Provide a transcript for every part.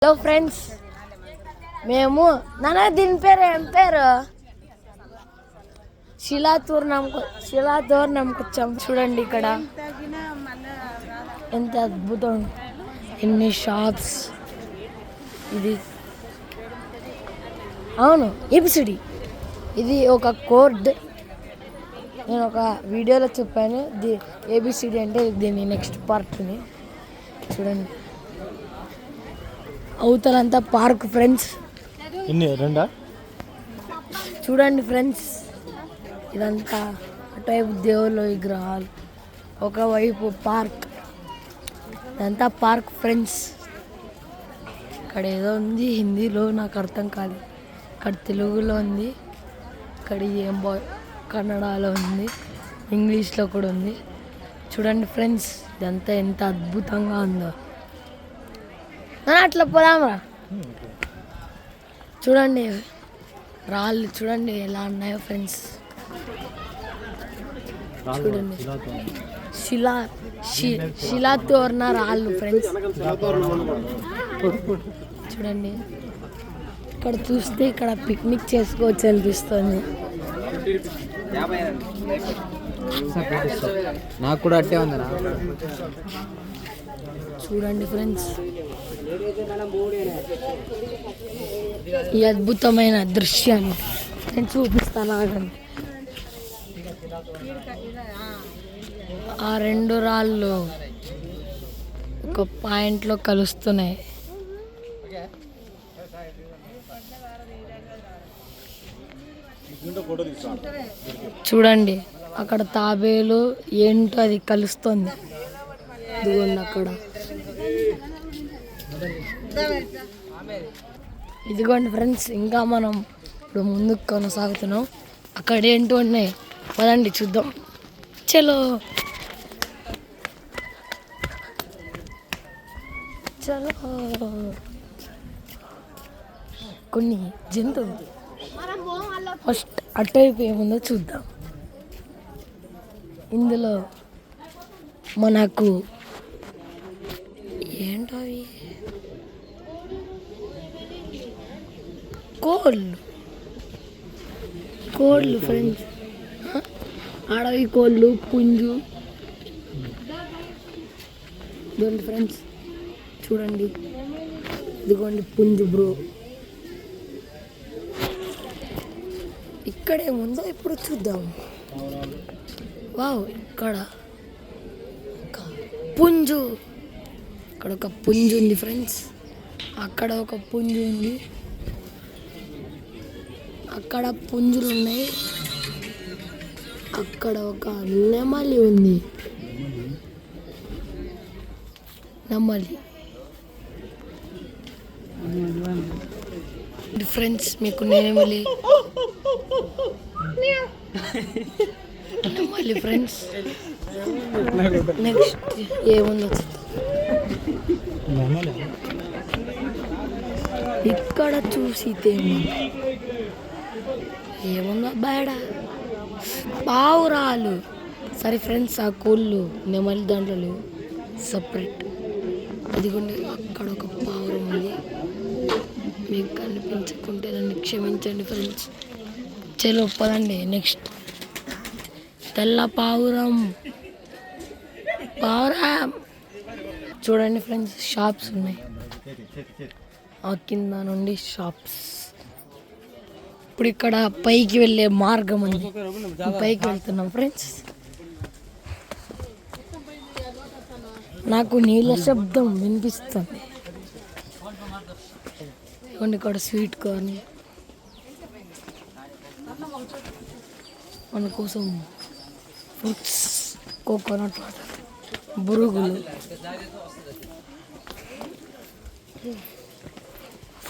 Hello friends, మేము దీని పేరు ఏం పేరు శిలాతోరణంకి వచ్చాం. చూడండి ఇక్కడ ఎంత అద్భుతం, ఎన్ని షాప్స్. ఇది అవును ఏబిసిడి. ఇది ఒక కోడ్. నేను ఒక వీడియోలో చెప్పాను ఏబిసిడి అంటే దీని నెక్స్ట్ పార్ట్ని. చూడండి అవతలంతా పార్క్ ఫ్రెండ్స్. చూడండి ఫ్రెండ్స్, ఇదంతా అటువైపు దేవుళ్ళ విగ్రహాలు, ఒకవైపు పార్క్. ఇదంతా పార్క్ ఫ్రెండ్స్. ఇక్కడ ఏదో ఉంది హిందీలో, నాకు అర్థం కాలేదు. ఇక్కడ తెలుగులో ఉంది, ఇక్కడ కన్నడలో ఉంది, ఇంగ్లీష్లో కూడా ఉంది. చూడండి ఫ్రెండ్స్, ఇదంతా ఎంత అద్భుతంగా ఉందో. అట్లా పోదామరా. చూడండి రాళ్ళు, చూడండి ఎలా ఉన్నాయో ఫ్రెండ్స్. చూడండి శిలాతోరణ రాళ్ళు ఫ్రెండ్స్. చూడండి ఇక్కడ చూస్తే ఇక్కడ పిక్నిక్ చేసుకోవచ్చు అనిపిస్తుంది. నాకు కూడా అట్టే ఉంది. చూడండి ఫ్రెండ్స్, ఈ అద్భుతమైన దృశ్యాన్ని నేను చూపిస్తాను. ఆగండి. ఆ రెండు రాళ్ళు ఒక పాయింట్లో కలుస్తున్నాయి. చూడండి అక్కడ తాబేలు ఏంటో అది కలుస్తుంది. ఇదిగోండి అక్కడ. ఇదిగోండి ఫ్రెండ్స్, ఇంకా మనం ఇప్పుడు ముందుకు కొనసాగుతున్నాం. అక్కడ ఏంటో ఉన్నాయి, పదండి చూద్దాం. చలో చలో. కొన్ని జంతువులు. ఫస్ట్ అటువైపు ఏముందో చూద్దాం. ఇందులో మనకు ఏంటవి కోళ్ళు ఫ్రెండ్స్. అడవి కోళ్ళు, పుంజు. ఇదిగోండి ఫ్రెండ్స్, చూడండి. ఇదిగోండి పుంజు బ్రో. ఇక్కడేముందో ఇప్పుడు చూద్దాం. వావ్, ఇక్కడ పుంజు. ఇక్కడ ఒక పుంజు ఉంది ఫ్రెండ్స్. అక్కడ ఒక పుంజు ఉంది. అక్కడ పుంజులు ఉన్నాయి. అక్కడ ఒక నెమలి ఉంది. నెమలి ఫ్రెండ్స్, మీకు నెమలి ఫ్రెండ్స్. నెక్స్ట్ ఏముందో ఇక్కడ చూసితే ఏముందో బేడ పావురాలు. సరే ఫ్రెండ్స్, ఆ కోళ్ళు నెమలి దాంట్లో లేవు, సపరేట్. అదిగోండి అక్కడ ఒక పావురం ఉంది. మీకు కనిపించకుంటే నన్ను క్షమించండి ఫ్రెండ్స్. చలో పదండి. నెక్స్ట్ తెల్ల పావురం. చూడండి ఫ్రెండ్స్, షాప్స్ ఉన్నాయి. ఆ కింద నుండి షాప్స్. ఇప్పుడు ఇక్కడ పైకి వెళ్ళే మార్గం ఉంది, పైకి వెళ్తున్నాం ఫ్రెండ్స్. నాకు నీళ్ళ శబ్దం వినిపిస్తుంది. ఇక్కడ స్వీట్ కార్న్ మన కోసం, ఫ్రూట్స్, కోకోనట్ వాటర్, బురుగులు,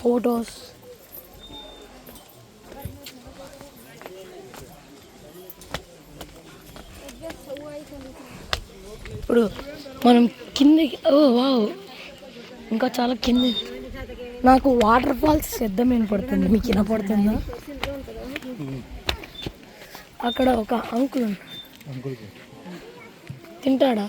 ఫోటోస్. ఇప్పుడు మనం కిందకి, వావ్, ఇంకా చాలా కింద. నాకు వాటర్ ఫాల్స్ శబ్దం వినపడుతుంది, మీకు వినపడుతుందా? అక్కడ ఒక అంకుల్ తింటాడా?